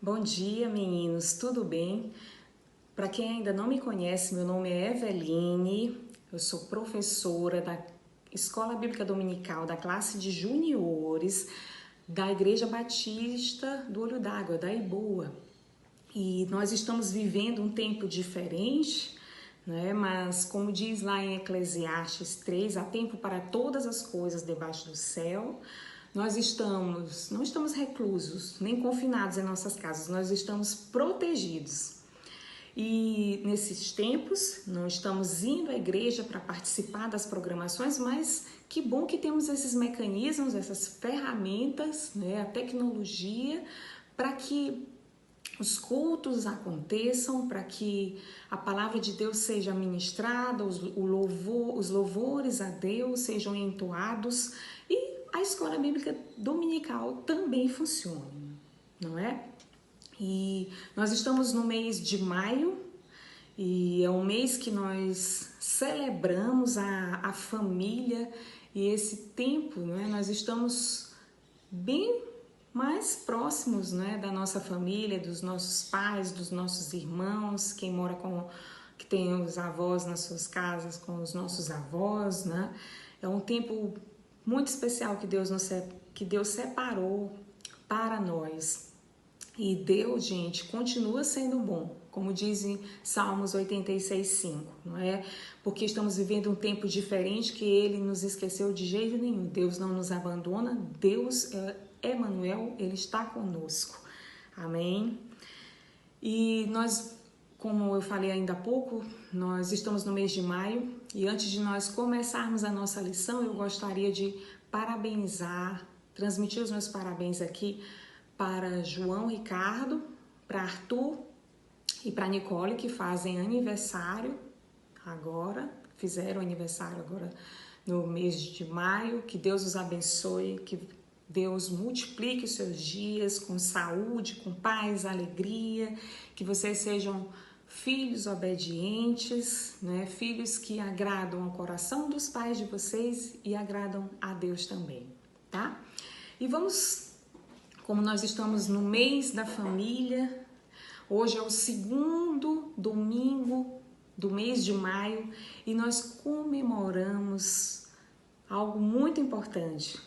Bom dia, meninos, tudo bem? Para quem ainda não me conhece, meu nome é Eveline, eu sou professora da Escola Bíblica Dominical da classe de juniores da Igreja Batista do Olho d'Água, da Iboa. E nós estamos vivendo um tempo diferente, né? Mas como diz lá em Eclesiastes 3, há tempo para todas as coisas debaixo do céu. Nós não estamos reclusos, nem confinados em nossas casas, nós estamos protegidos. E nesses tempos, não estamos indo à igreja para participar das programações, mas que bom que temos esses mecanismos, essas ferramentas, né, a tecnologia, para que os cultos aconteçam, para que a palavra de Deus seja ministrada, os louvores a Deus sejam entoados e a escola bíblica dominical também funcione, não é? E nós estamos no mês de maio e é um mês que nós celebramos a família e esse tempo, não é? Nós estamos bem mais próximos, né, da nossa família, dos nossos pais, dos nossos irmãos, que tem os avós nas suas casas com os nossos avós, né? É um tempo muito especial que Deus separou para nós. E Deus, gente, continua sendo bom, como dizem Salmos 86:5, não é? Porque estamos vivendo um tempo diferente que Ele nos esqueceu de jeito nenhum. Deus não nos abandona, Deus é Emanuel, Ele está conosco. Amém? E nós, como eu falei ainda há pouco, nós estamos no mês de maio e antes de nós começarmos a nossa lição, eu gostaria de transmitir os meus parabéns aqui para João Ricardo, para Arthur e para Nicole, que fazem aniversário agora, fizeram aniversário agora no mês de maio. Que Deus os abençoe, que Deus multiplique os seus dias com saúde, com paz, alegria, que vocês sejam filhos obedientes, né? Filhos que agradam ao coração dos pais de vocês e agradam a Deus também, tá? E como nós estamos no mês da família, hoje é o segundo domingo do mês de maio e nós comemoramos algo muito importante.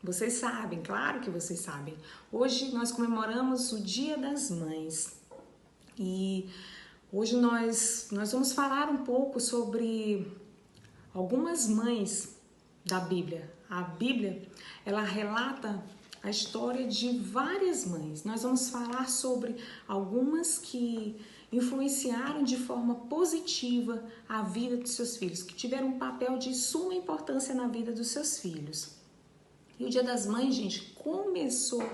Vocês sabem, claro que vocês sabem. Hoje nós comemoramos o Dia das Mães. E hoje nós vamos falar um pouco sobre algumas mães da Bíblia. A Bíblia, ela relata a história de várias mães. Nós vamos falar sobre algumas que influenciaram de forma positiva a vida dos seus filhos, que tiveram um papel de suma importância na vida dos seus filhos. E o Dia das Mães, gente, começou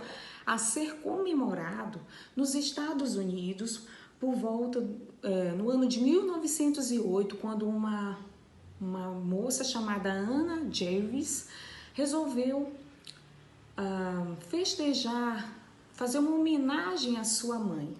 a ser comemorado nos Estados Unidos por volta no ano de 1908, quando uma moça chamada Anna Jarvis resolveu festejar, fazer uma homenagem à sua mãe.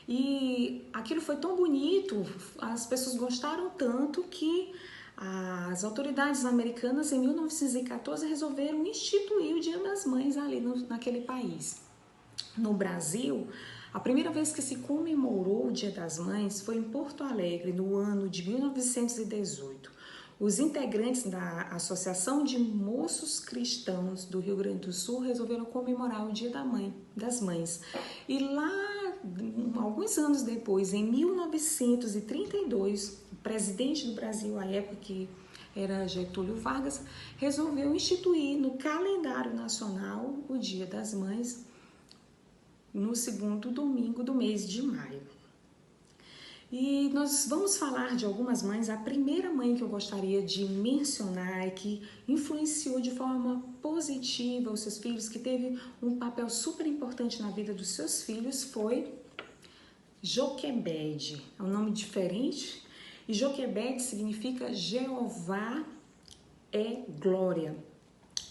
E aquilo foi tão bonito, as pessoas gostaram tanto que as autoridades americanas, em 1914, resolveram instituir o Dia das Mães ali naquele país. No Brasil, a primeira vez que se comemorou o Dia das Mães foi em Porto Alegre, no ano de 1918. Os integrantes da Associação de Moços Cristãos do Rio Grande do Sul resolveram comemorar o Dia das Mães. E lá, alguns anos depois, em 1932, o presidente do Brasil, à época, que era Getúlio Vargas, resolveu instituir no calendário nacional o Dia das Mães no segundo domingo do mês de maio. E nós vamos falar de algumas mães. A primeira mãe que eu gostaria de mencionar, que influenciou de forma positiva os seus filhos, que teve um papel super importante na vida dos seus filhos, foi Joquebede. É um nome diferente. E Joquebede significa Jeová é glória.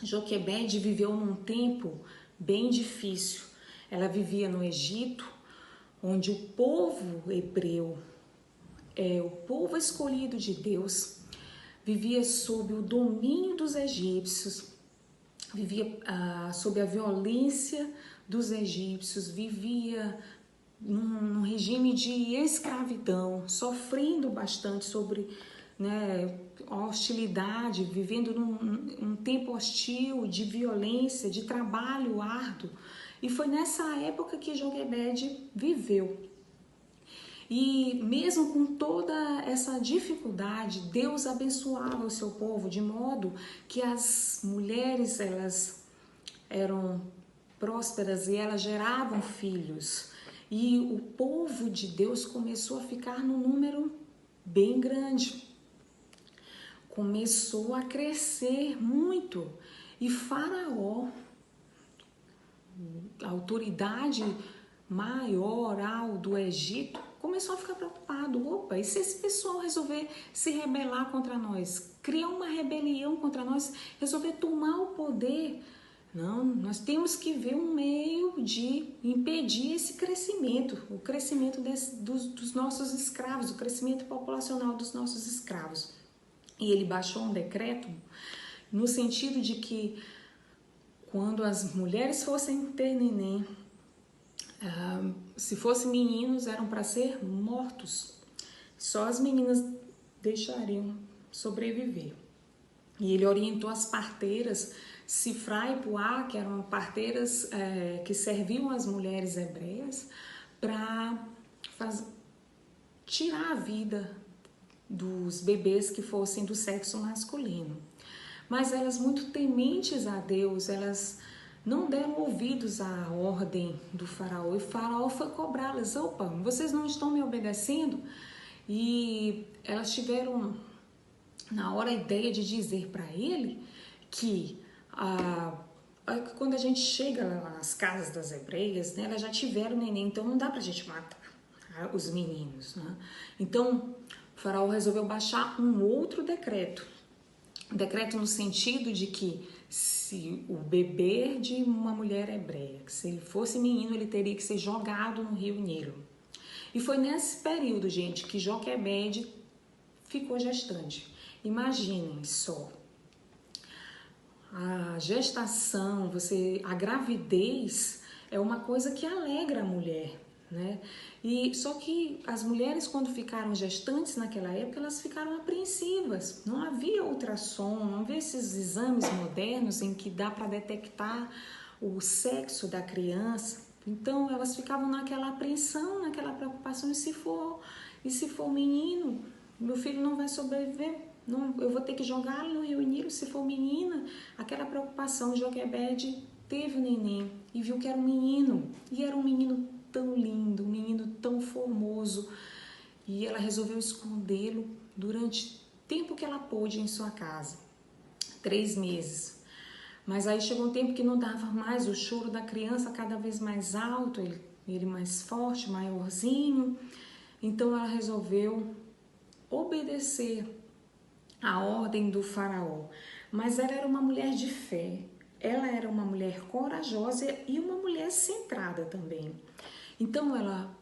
Joquebede viveu num tempo bem difícil. Ela vivia no Egito, onde o povo hebreu, o povo escolhido de Deus, vivia sob o domínio dos egípcios, vivia sob a violência dos egípcios, vivia num regime de escravidão, sofrendo bastante sobre, né, hostilidade, vivendo num tempo hostil de violência, de trabalho árduo. E foi nessa época que Joquebede viveu. E mesmo com toda essa dificuldade, Deus abençoava o seu povo de modo que as mulheres, elas eram prósperas e elas geravam filhos. E o povo de Deus começou a ficar num número bem grande. Começou a crescer muito. E Faraó, a autoridade maioral do Egito, começou a ficar preocupado. Opa, e se esse pessoal resolver se rebelar contra nós, criar uma rebelião contra nós, resolver tomar o poder? Não, nós temos que ver um meio de impedir esse crescimento, o crescimento dos nossos escravos, o crescimento populacional dos nossos escravos. E ele baixou um decreto no sentido de que quando as mulheres fossem ter neném, se fossem meninos, eram para ser mortos. Só as meninas deixariam sobreviver. E ele orientou as parteiras, Sifra e Puá, que eram parteiras que serviam as mulheres hebreias, para tirar a vida dos bebês que fossem do sexo masculino. Mas elas, muito tementes a Deus, elas não deram ouvidos à ordem do faraó. E o faraó foi cobrá-las. Opa, vocês não estão me obedecendo? E elas tiveram, na hora, a ideia de dizer para ele que quando a gente chega nas casas das hebreias, né, elas já tiveram neném, então não dá pra gente matar os meninos, né? Então, o faraó resolveu baixar um outro decreto. Decreto no sentido de que se o bebê de uma mulher hebreia, que se ele fosse menino, ele teria que ser jogado no rio Nilo. E foi nesse período, gente, que Joquebede ficou gestante. Imaginem só. A gestação, a gravidez é uma coisa que alegra a mulher, né? E só que as mulheres, quando ficaram gestantes naquela época, elas ficaram apreensivas. Não havia ultrassom, não havia esses exames modernos em que dá para detectar o sexo da criança. Então elas ficavam naquela apreensão, naquela preocupação, e se for menino, meu filho não vai sobreviver. Não, eu vou ter que jogá-lo no rio Nilo. Se for menina, aquela preocupação. Joquebede teve o neném e viu que era um menino, e era um menino tão lindo, um menino tão formoso, e ela resolveu escondê-lo durante o tempo que ela pôde em sua casa, 3 meses. Mas aí chegou um tempo que não dava mais, o choro da criança cada vez mais alto, ele mais forte, maiorzinho. Então ela resolveu obedecer a ordem do faraó. Mas ela era uma mulher de fé, ela era uma mulher corajosa e uma mulher centrada também. Então ela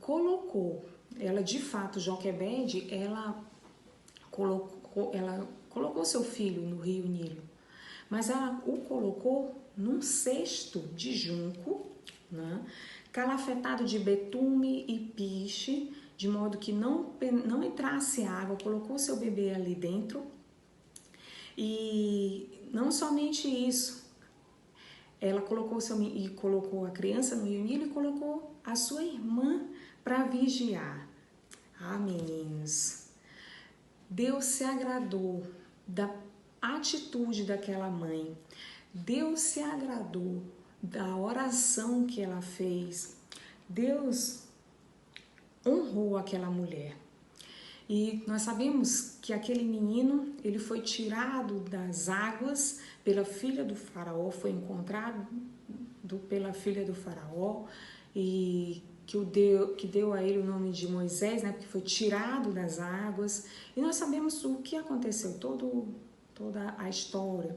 de fato, Joquebede, ela colocou seu filho no rio Nilo, mas ela o colocou num cesto de junco, né, calafetado de betume e piche, de modo que não entrasse água. Colocou seu bebê ali dentro. E não somente isso, ela colocou a criança no rio Nilo e colocou a sua irmã para vigiar. Meninos, Deus se agradou da atitude daquela mãe. Deus se agradou da oração que ela fez. Deus honrou aquela mulher. E nós sabemos que aquele menino, ele foi tirado das águas pela filha do faraó, foi encontrado pela filha do faraó, e que deu a ele o nome de Moisés, né, porque foi tirado das águas. E nós sabemos o que aconteceu, toda a história.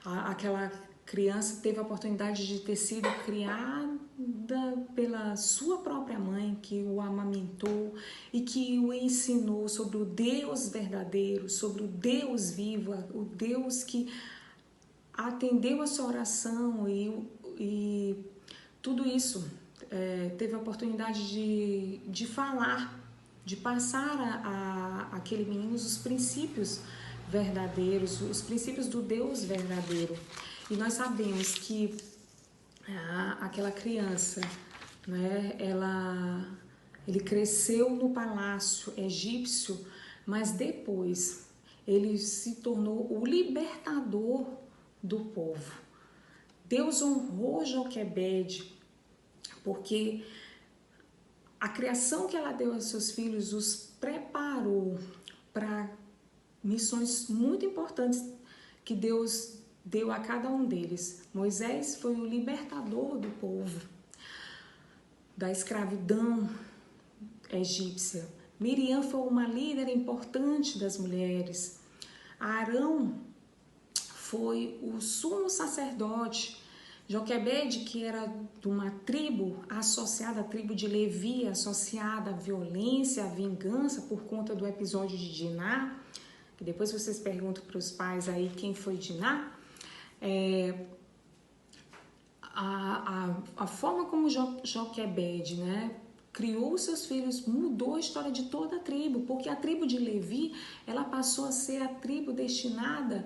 Aquela criança teve a oportunidade de ter sido criada pela sua própria mãe, que o amamentou e que o ensinou sobre o Deus verdadeiro, sobre o Deus vivo, o Deus que atendeu a sua oração e tudo isso, teve a oportunidade de falar, de passar àquele menino os princípios verdadeiros, os princípios do Deus verdadeiro. E nós sabemos que aquela criança, né, ele cresceu no palácio egípcio, mas depois ele se tornou o libertador do povo. Deus honrou Joquebede, porque a criação que ela deu aos seus filhos os preparou para missões muito importantes que Deus deu a cada um deles. Moisés foi o libertador do povo da escravidão egípcia. Miriam foi uma líder importante das mulheres. Arão foi o sumo sacerdote. Joquebede, que era de uma tribo associada à tribo de Levi, associada à violência, à vingança por conta do episódio de Diná, que depois vocês perguntam para os pais aí quem foi Diná. A forma como Joquebede, né, criou seus filhos mudou a história de toda a tribo, porque a tribo de Levi, ela passou a ser a tribo destinada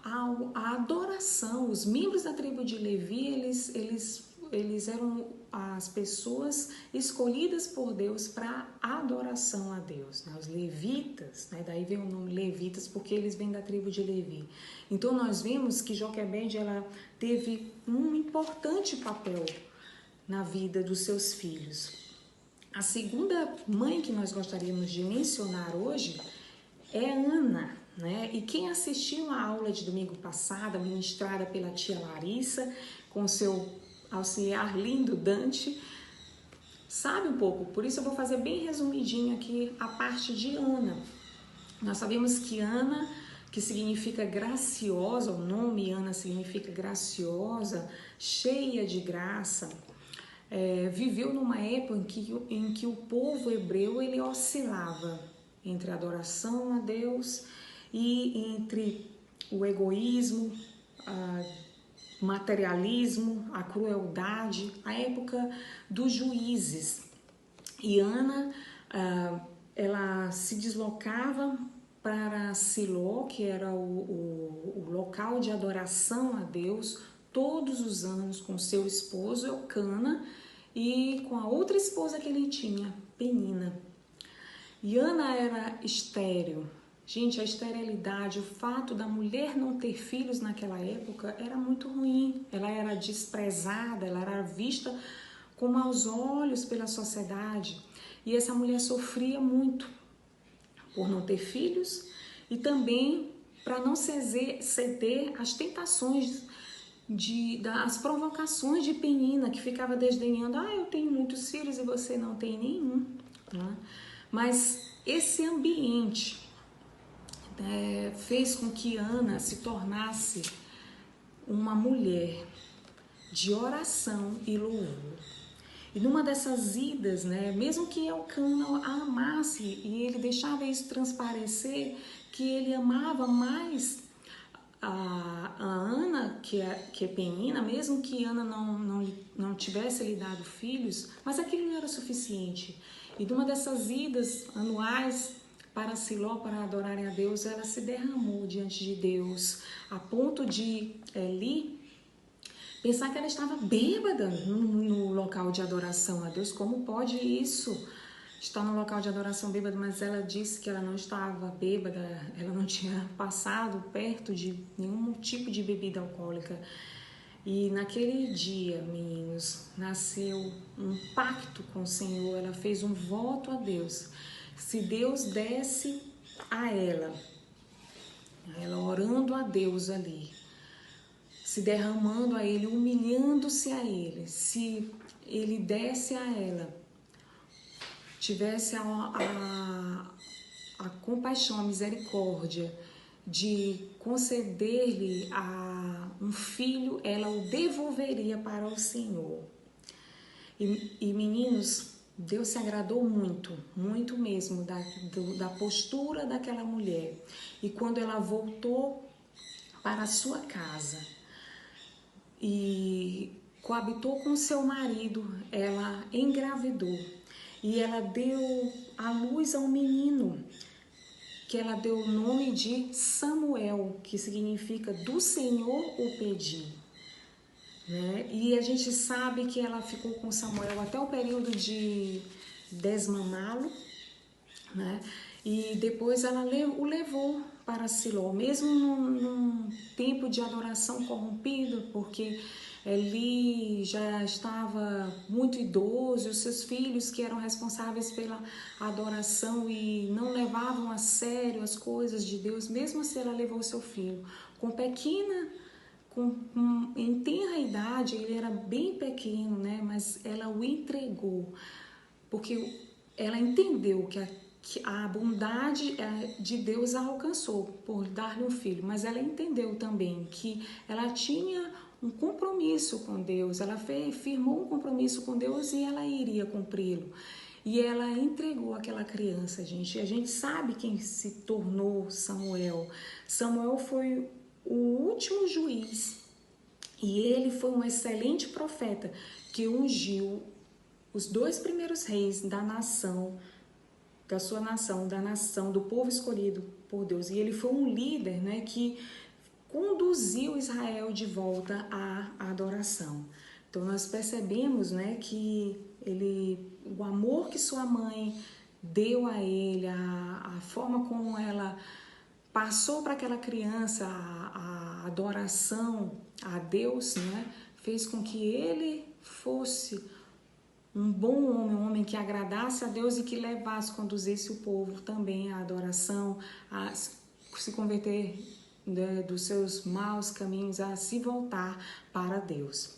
à adoração. Os membros da tribo de Levi, eles eram as pessoas escolhidas por Deus para adoração a Deus, né? Os levitas, né? Daí vem o nome levitas, porque eles vêm da tribo de Levi. Então nós vemos que Joquebede, ela teve um importante papel na vida dos seus filhos. A segunda mãe que nós gostaríamos de mencionar hoje é Ana, né? E quem assistiu a aula de domingo passada, ministrada pela tia Larissa, com seu auxiliar lindo Dante, sabe um pouco. Por isso eu vou fazer bem resumidinho aqui a parte de Ana. Nós sabemos que Ana, que significa graciosa, o nome Ana significa graciosa, cheia de graça, viveu numa época em que o povo hebreu ele oscilava entre a adoração a Deus e entre o egoísmo, o materialismo, a crueldade, a época dos juízes. E Ana, ela se deslocava para Siló, que era o local de adoração a Deus, todos os anos com seu esposo Eucana e com a outra esposa que ele tinha, Penina. E Ana era estéril. Gente, a esterilidade, o fato da mulher não ter filhos naquela época era muito ruim. Ela era desprezada, ela era vista com maus olhos pela sociedade. E essa mulher sofria muito por não ter filhos e também para não ceder às tentações, das provocações de Penina, que ficava desdenhando. Eu tenho muitos filhos e você não tem nenhum. Né? Mas esse ambiente fez com que Ana se tornasse uma mulher de oração e louvor. E numa dessas idas, né, mesmo que Eucana a amasse, e ele deixava isso transparecer, que ele amava mais a Ana que é Penina, mesmo que Ana não tivesse lhe dado filhos, mas aquilo não era suficiente. E numa dessas idas anuais para Siló, para adorarem a Deus, ela se derramou diante de Deus, a ponto de Eli pensar que ela estava bêbada no local de adoração a Deus. Como pode isso? Estar no local de adoração bêbada, mas ela disse que ela não estava bêbada, ela não tinha passado perto de nenhum tipo de bebida alcoólica. E naquele dia, meninos, nasceu um pacto com o Senhor, ela fez um voto a Deus. Se Deus desse a ela orando a Deus ali, se derramando a Ele, humilhando-se a Ele, se Ele desse a ela, tivesse a compaixão, a misericórdia de conceder-lhe um filho, ela o devolveria para o Senhor. E meninos, Deus se agradou muito, muito mesmo da postura daquela mulher. E quando ela voltou para a sua casa, e coabitou com seu marido, ela engravidou e ela deu à luz a um menino, que ela deu o nome de Samuel, que significa do Senhor o pedi. Né? E a gente sabe que ela ficou com Samuel até o período de desmamá-lo, né? E depois ela o levou para Siló, mesmo num tempo de adoração corrompido, porque ele já estava muito idoso, e os seus filhos que eram responsáveis pela adoração e não levavam a sério as coisas de Deus, mesmo assim ela levou seu filho em tenra idade, ele era bem pequeno, né? Mas ela o entregou, porque ela entendeu que a bondade de Deus a alcançou por dar-lhe um filho, mas ela entendeu também que ela tinha um compromisso com Deus, ela firmou um compromisso com Deus e ela iria cumpri-lo. E ela entregou aquela criança, gente. E a gente sabe quem se tornou Samuel. Samuel foi o último juiz e ele foi um excelente profeta que ungiu os 2 primeiros reis da nação, da sua nação, da nação, do povo escolhido por Deus. E ele foi um líder, né, que conduziu Israel de volta à adoração. Então nós percebemos, né, que o amor que sua mãe deu a ele, a forma como ela passou para aquela criança a adoração a Deus, né, fez com que ele fosse um bom homem, um homem que agradasse a Deus e que levasse, conduzisse o povo também à adoração, a se converter dos seus maus caminhos, a se voltar para Deus.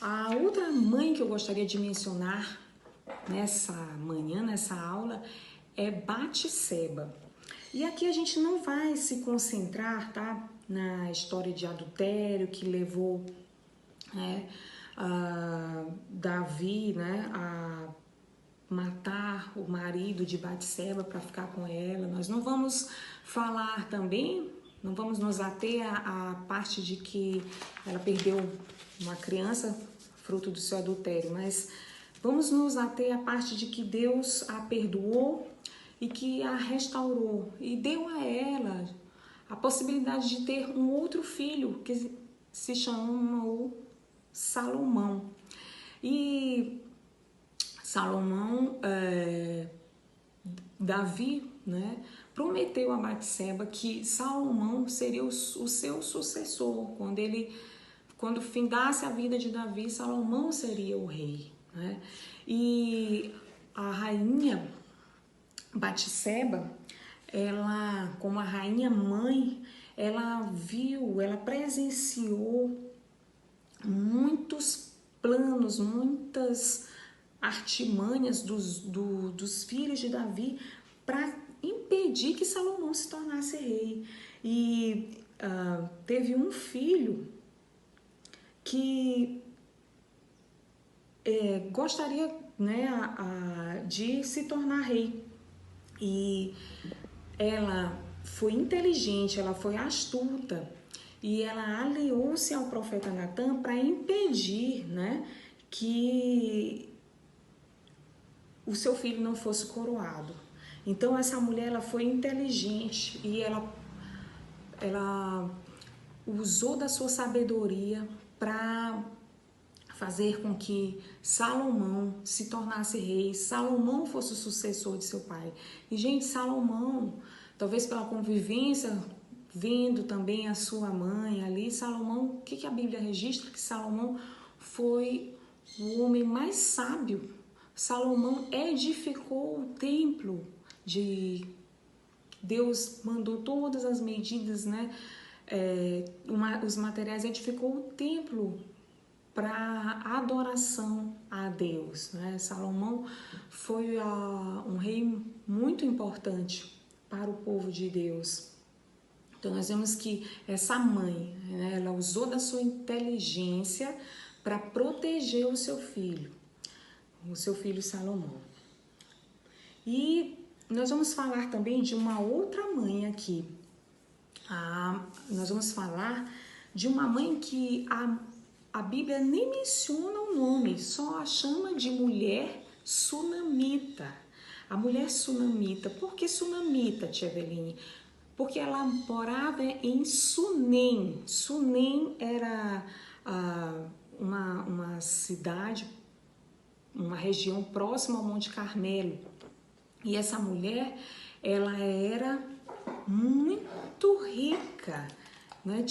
A outra mãe que eu gostaria de mencionar nessa manhã, nessa aula, é Batseba. E aqui a gente não vai se concentrar, tá, na história de adultério que levou, né, Davi, né, a matar o marido de Batseba para ficar com ela. Nós não vamos falar também, não vamos nos ater à parte de que ela perdeu uma criança fruto do seu adultério, mas vamos nos ater à parte de que Deus a perdoou e que a restaurou e deu a ela a possibilidade de ter um outro filho que se chamou Salomão. E Salomão, Davi, né, prometeu a Batseba que Salomão seria o seu sucessor. Quando findasse a vida de Davi, Salomão seria o rei, né? E a rainha Batseba, ela, como a rainha mãe, ela presenciou muitos planos, muitas artimanhas dos filhos de Davi para impedir que Salomão se tornasse rei. E teve um filho que gostaria, né, de se tornar rei. E ela foi inteligente, ela foi astuta e ela aliou-se ao profeta Natan para impedir, né, que o seu filho não fosse coroado. Então essa mulher, ela foi inteligente e ela usou da sua sabedoria para fazer com que Salomão se tornasse rei, Salomão fosse o sucessor de seu pai. E, gente, Salomão, talvez pela convivência, vendo também a sua mãe ali, Salomão, o que a Bíblia registra? Que Salomão foi o homem mais sábio. Salomão edificou o templo de Deus, mandou todas as medidas, né? Os materiais, edificou o templo para adoração a Deus, né? Salomão foi um rei muito importante para o povo de Deus. Então nós vemos que essa mãe, né, ela usou da sua inteligência para proteger o seu filho Salomão. E nós vamos falar também de uma outra mãe aqui. Nós vamos falar de uma mãe que a Bíblia nem menciona o nome, só a chama de mulher sunamita. A mulher sunamita. Por que sunamita, tia Eveline? Porque ela morava em Sunem. Sunem era uma cidade, uma região próxima ao Monte Carmelo. E essa mulher, ela era muito rica, né?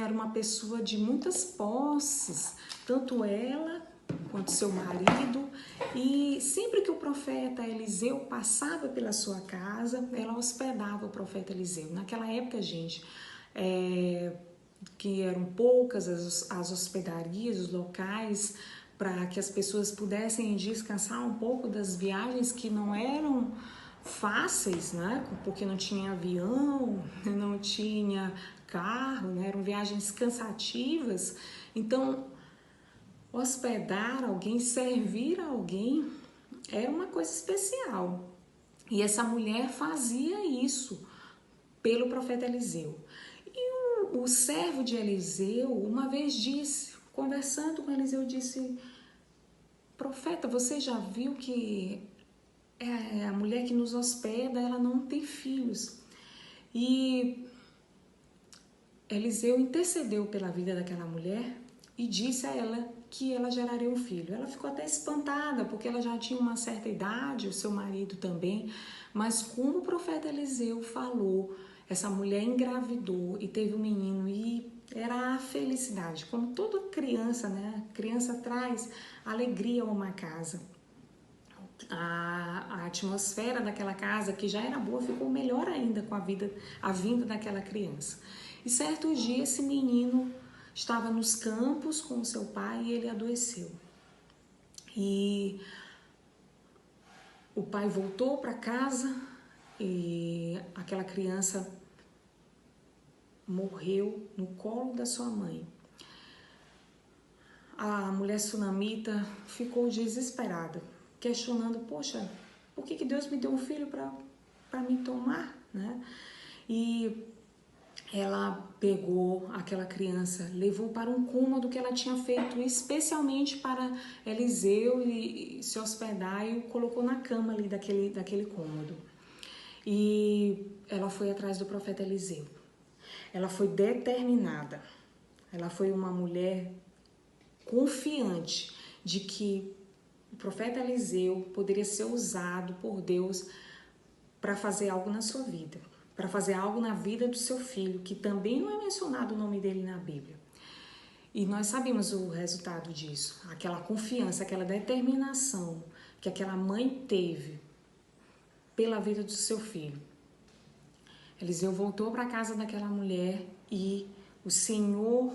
Era uma pessoa de muitas posses, tanto ela quanto seu marido. E sempre que o profeta Eliseu passava pela sua casa, ela hospedava o profeta Eliseu. Naquela época, gente, que eram poucas as hospedarias, os locais, para que as pessoas pudessem descansar um pouco das viagens que não eram fáceis, né? Porque não tinha avião, não tinha carro, né? Eram viagens cansativas. Então, hospedar alguém, servir alguém, era uma coisa especial. E essa mulher fazia isso pelo profeta Eliseu. E o servo de Eliseu, uma vez disse, conversando com Eliseu, disse: profeta, você já viu que a mulher que nos hospeda, ela não tem filhos? E Eliseu intercedeu pela vida daquela mulher e disse a ela que ela geraria um filho. Ela ficou até espantada, porque ela já tinha uma certa idade, o seu marido também, mas como o profeta Eliseu falou, essa mulher engravidou e teve um menino, e era a felicidade, como toda criança, né? A criança traz alegria a uma casa. A atmosfera daquela casa, que já era boa, ficou melhor ainda com a vinda daquela criança. E certo dia esse menino estava nos campos com o seu pai e ele adoeceu. E o pai voltou para casa e aquela criança morreu no colo da sua mãe. A mulher sunamita ficou desesperada, questionando: poxa, por que Deus me deu um filho para me tomar, né? E ela pegou aquela criança, levou para um cômodo que ela tinha feito especialmente para Eliseu e se hospedar, e o colocou na cama ali daquele cômodo. E ela foi atrás do profeta Eliseu. Ela foi determinada. Ela foi uma mulher confiante de que o profeta Eliseu poderia ser usado por Deus para fazer algo na sua vida, para fazer algo na vida do seu filho, que também não é mencionado o nome dele na Bíblia. E nós sabemos o resultado disso, aquela confiança, aquela determinação que aquela mãe teve pela vida do seu filho. Eliseu voltou para a casa daquela mulher e o Senhor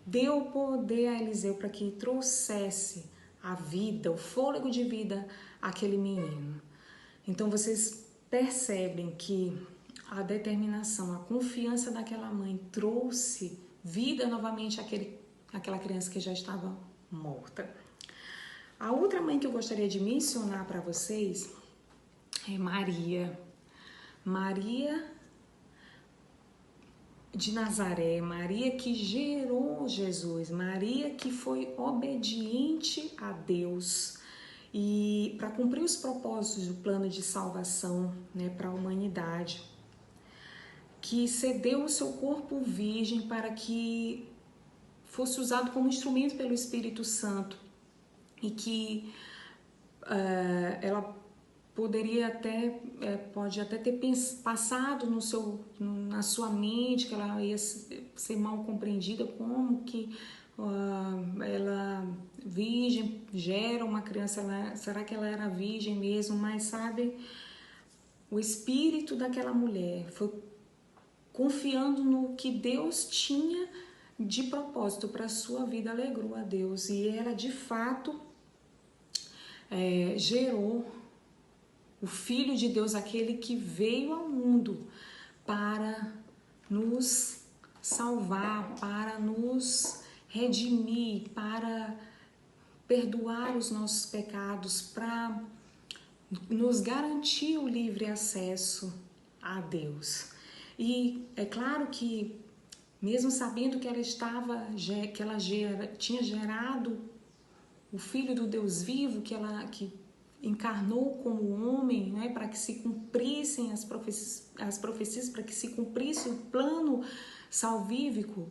deu poder a Eliseu para que trouxesse a vida, o fôlego de vida àquele menino. Então vocês percebem que a determinação, a confiança daquela mãe trouxe vida novamente àquela criança que já estava morta. A outra mãe que eu gostaria de mencionar para vocês é Maria. Maria de Nazaré, Maria que gerou Jesus, Maria que foi obediente a Deus e para cumprir os propósitos do plano de salvação, né, para a humanidade, que cedeu o seu corpo virgem para que fosse usado como instrumento pelo Espírito Santo, e que ela poderia pode até ter passado na sua mente que ela ia ser mal compreendida, como que ela virgem gera uma criança, será que ela era virgem mesmo? Mas sabe, o espírito daquela mulher foi confiando no que Deus tinha de propósito para a sua vida, alegrou a Deus, e ela de fato gerou o Filho de Deus, aquele que veio ao mundo para nos salvar, para nos redimir, para perdoar os nossos pecados, para nos garantir o livre acesso a Deus. E é claro que mesmo sabendo que ela tinha gerado o Filho do Deus vivo, que encarnou como homem, né, para que se cumprissem as profecias, para que se cumprisse o plano salvífico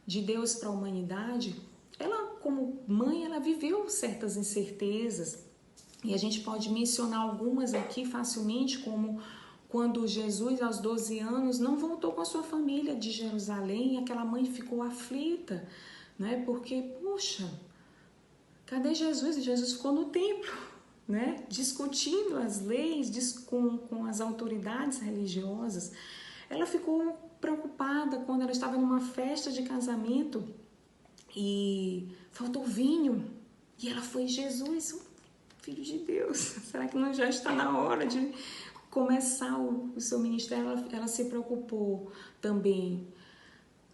de Deus para a humanidade. Ela, como mãe, ela viveu certas incertezas, e a gente pode mencionar algumas aqui facilmente, como quando Jesus, aos 12 anos, não voltou com a sua família de Jerusalém, e aquela mãe ficou aflita, né? Porque, poxa, cadê Jesus? E Jesus ficou no templo, né? Discutindo as leis com as autoridades religiosas. Ela ficou preocupada quando ela estava numa festa de casamento e faltou vinho. E ela foi: Jesus, Filho de Deus, será que não já está na hora de começar o seu ministério? Ela se preocupou também,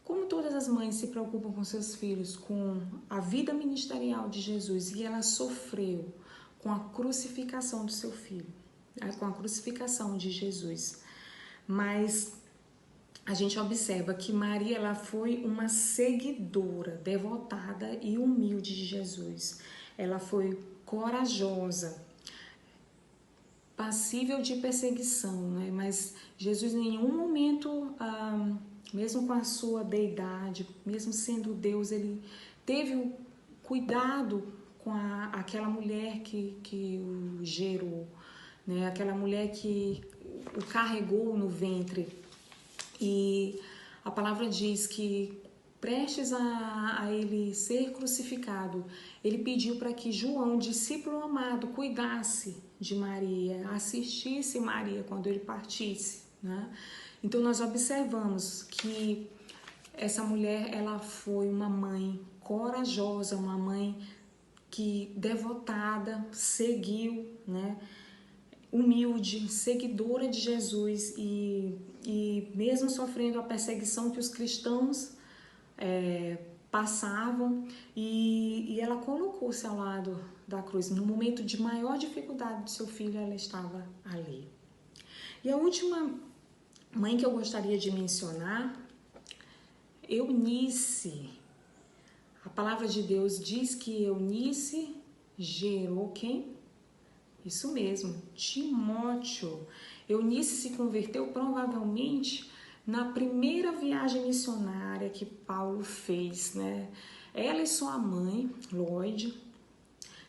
como todas as mães se preocupam com seus filhos, com a vida ministerial de Jesus, e ela sofreu com a crucificação do seu filho, com a crucificação de Jesus. Mas a gente observa que Maria, ela foi uma seguidora, devotada e humilde de Jesus. Ela foi corajosa, passível de perseguição, né? Mas Jesus em nenhum momento, mesmo com a sua deidade, mesmo sendo Deus, ele teve o cuidado com aquela mulher que o gerou, né? Aquela mulher que o carregou no ventre. E a palavra diz que, prestes a ele ser crucificado, ele pediu para que João, discípulo amado, cuidasse de Maria, assistisse Maria quando ele partisse, né? Então nós observamos que essa mulher, ela foi uma mãe corajosa, uma mãe que devotada, seguiu, né? Humilde, seguidora de Jesus, e mesmo sofrendo a perseguição que os cristãos passavam, e ela colocou-se ao lado da cruz. No momento de maior dificuldade do seu filho, ela estava ali. E a última mãe que eu gostaria de mencionar, Eunice. A palavra de Deus diz que Eunice gerou quem? Isso mesmo, Timóteo. Eunice se converteu provavelmente na primeira viagem missionária que Paulo fez, né? Ela e sua mãe, Lloyd,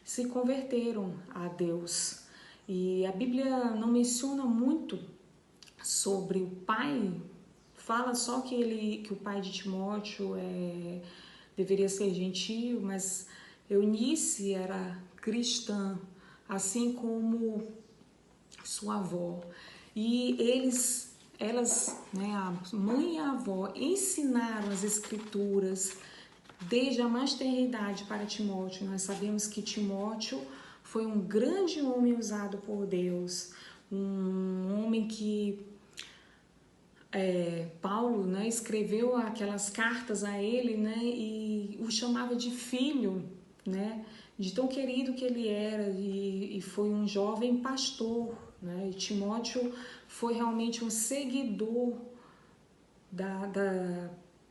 se converteram a Deus. E a Bíblia não menciona muito sobre o pai, fala só que o pai de Timóteo deveria ser gentio, mas Eunice era cristã, assim como sua avó. E elas, né, a mãe e a avó, ensinaram as escrituras desde a mais tenra idade para Timóteo. Nós sabemos que Timóteo foi um grande homem usado por Deus, um homem que Paulo, né, escreveu aquelas cartas a ele, né, e o chamava de filho, né, de tão querido que ele era, e foi um jovem pastor, né, e Timóteo foi realmente um seguidor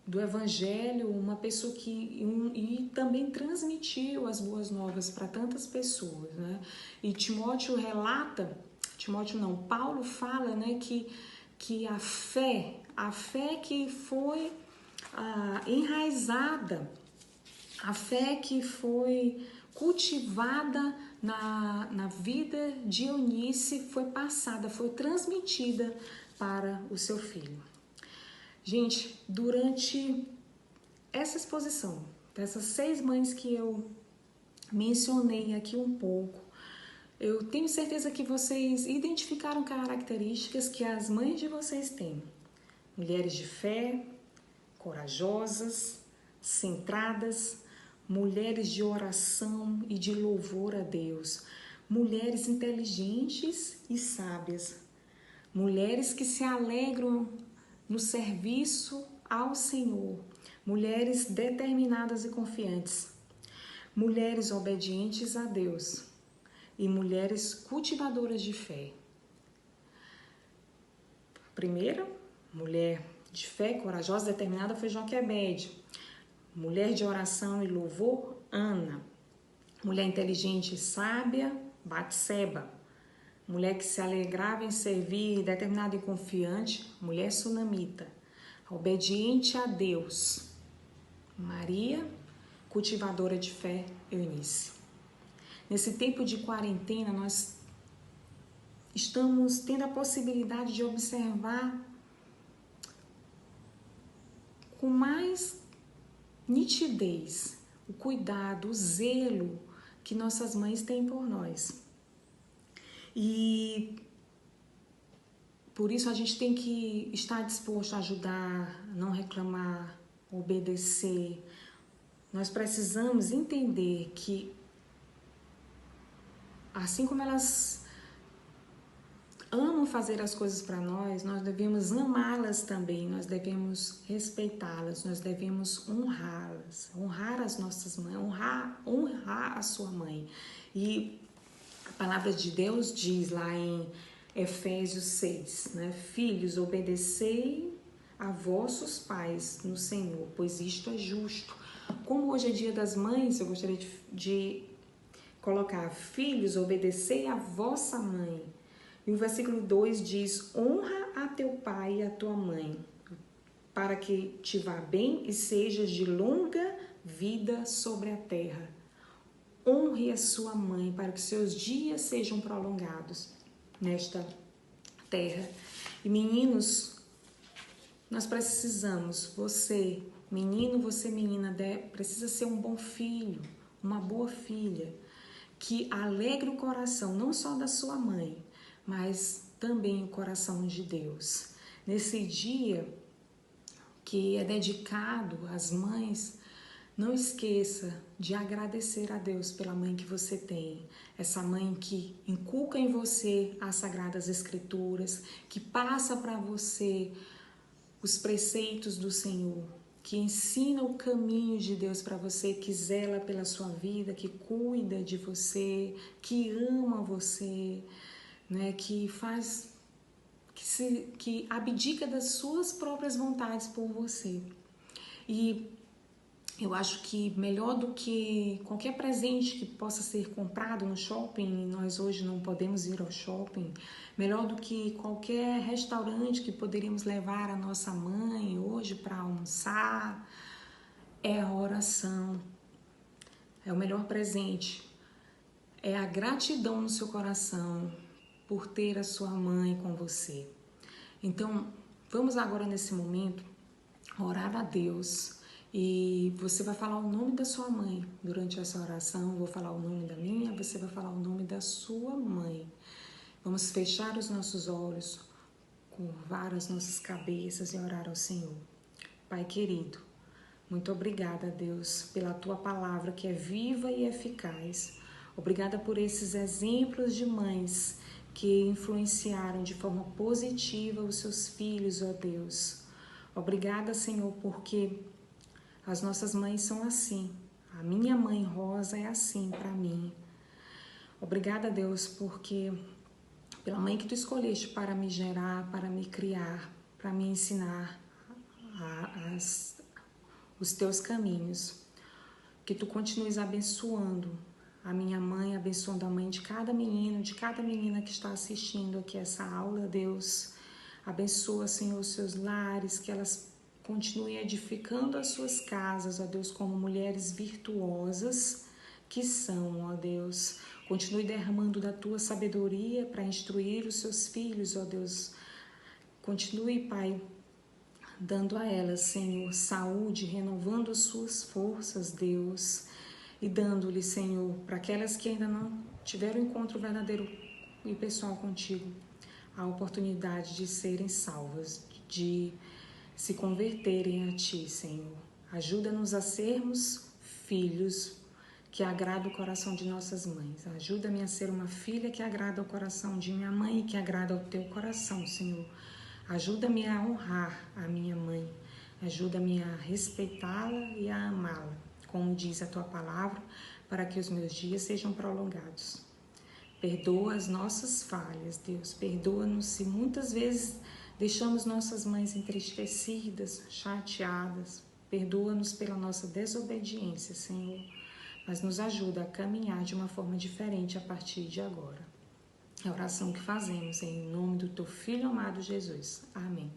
do Evangelho, uma pessoa e também transmitiu as boas novas para tantas pessoas, né? E Paulo fala, né, que a fé que foi enraizada, a fé que foi cultivada na vida de Eunice foi passada, foi transmitida para o seu filho. Gente, durante essa exposição, dessas 6 mães que eu mencionei aqui um pouco, eu tenho certeza que vocês identificaram características que as mães de vocês têm. Mulheres de fé, corajosas, centradas, mulheres de oração e de louvor a Deus, mulheres inteligentes e sábias, mulheres que se alegram no serviço ao Senhor, mulheres determinadas e confiantes, mulheres obedientes a Deus e mulheres cultivadoras de fé. Primeira, mulher de fé, corajosa e determinada foi Joquebede. Mulher de oração e louvor, Ana. Mulher inteligente e sábia, Batseba. Mulher que se alegrava em servir, determinada e confiante, mulher sunamita. Obediente a Deus, Maria, cultivadora de fé, Eunice. Nesse tempo de quarentena, nós estamos tendo a possibilidade de observar com mais nitidez o cuidado, o zelo que nossas mães têm por nós. E por isso a gente tem que estar disposto a ajudar, não reclamar, obedecer. Nós precisamos entender que, assim como elas amam fazer as coisas para nós, nós devemos amá-las também, nós devemos respeitá-las, nós devemos honrá-las, honrar as nossas mães, honrar a sua mãe. E a palavra de Deus diz lá em Efésios 6, né? Filhos, obedecei a vossos pais no Senhor, pois isto é justo. Como hoje é dia das mães, eu gostaria de colocar: filhos, obedecei a vossa mãe. E o versículo 2 diz: honra a teu pai e a tua mãe, para que te vá bem e sejas de longa vida sobre a terra. Honre a sua mãe para que seus dias sejam prolongados nesta terra. E meninos, nós precisamos, você menino, você menina, precisa ser um bom filho, uma boa filha, que alegre o coração não só da sua mãe, mas também o coração de Deus. Nesse dia que é dedicado às mães, não esqueça de agradecer a Deus pela mãe que você tem. Essa mãe que inculca em você as Sagradas Escrituras, que passa para você os preceitos do Senhor, que ensina o caminho de Deus para você, que zela pela sua vida, que cuida de você, que ama você, né? Que abdica das suas próprias vontades por você. E eu acho que melhor do que qualquer presente que possa ser comprado no shopping, nós hoje não podemos ir ao shopping, melhor do que qualquer restaurante que poderíamos levar a nossa mãe hoje para almoçar, é a oração. É o melhor presente. É a gratidão no seu coração por ter a sua mãe com você. Então, vamos agora nesse momento orar a Deus. E você vai falar o nome da sua mãe durante essa oração. Eu vou falar o nome da minha, você vai falar o nome da sua mãe. Vamos fechar os nossos olhos, curvar as nossas cabeças e orar ao Senhor. Pai querido, muito obrigada, Deus, pela tua palavra que é viva e eficaz. Obrigada por esses exemplos de mães que influenciaram de forma positiva os seus filhos, ó Deus. Obrigada, Senhor, porque as nossas mães são assim. A minha mãe Rosa é assim para mim. Obrigada, Deus, porque pela mãe que tu escolheste para me gerar, para me criar, para me ensinar os teus caminhos. Que tu continues abençoando a minha mãe, abençoando a mãe de cada menino, de cada menina que está assistindo aqui essa aula, Deus. Abençoa, Senhor, os seus lares, que elas continue edificando as suas casas, ó Deus, como mulheres virtuosas que são, ó Deus. Continue derramando da tua sabedoria para instruir os seus filhos, ó Deus. Continue, Pai, dando a elas, Senhor, saúde, renovando as suas forças, Deus, e dando-lhe, Senhor, para aquelas que ainda não tiveram encontro verdadeiro e pessoal contigo, a oportunidade de serem salvas, de se converterem a Ti, Senhor. Ajuda-nos a sermos filhos que agradam o coração de nossas mães. Ajuda-me a ser uma filha que agrada o coração de minha mãe e que agrada o Teu coração, Senhor. Ajuda-me a honrar a minha mãe. Ajuda-me a respeitá-la e a amá-la, como diz a Tua palavra, para que os meus dias sejam prolongados. Perdoa as nossas falhas, Deus. Perdoa-nos se muitas vezes Deixamos nossas mães entristecidas, chateadas. Perdoa-nos pela nossa desobediência, Senhor, mas nos ajuda a caminhar de uma forma diferente a partir de agora. É a oração que fazemos em nome do Teu Filho amado Jesus. Amém.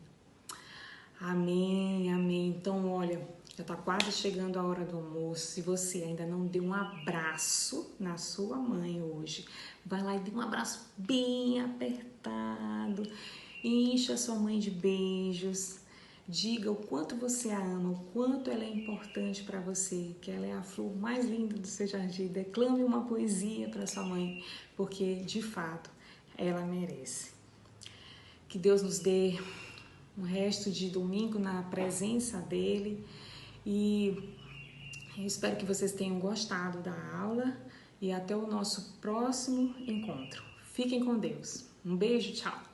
Amém, amém. Então, olha, já está quase chegando a hora do almoço. Se você ainda não deu um abraço na sua mãe hoje, vai lá e dê um abraço bem apertado. Enche a sua mãe de beijos. Diga o quanto você a ama, o quanto ela é importante para você, que ela é a flor mais linda do seu jardim. Declame uma poesia para sua mãe, porque de fato ela merece. Que Deus nos dê um resto de domingo na presença dele e eu espero que vocês tenham gostado da aula e até o nosso próximo encontro. Fiquem com Deus. Um beijo, tchau!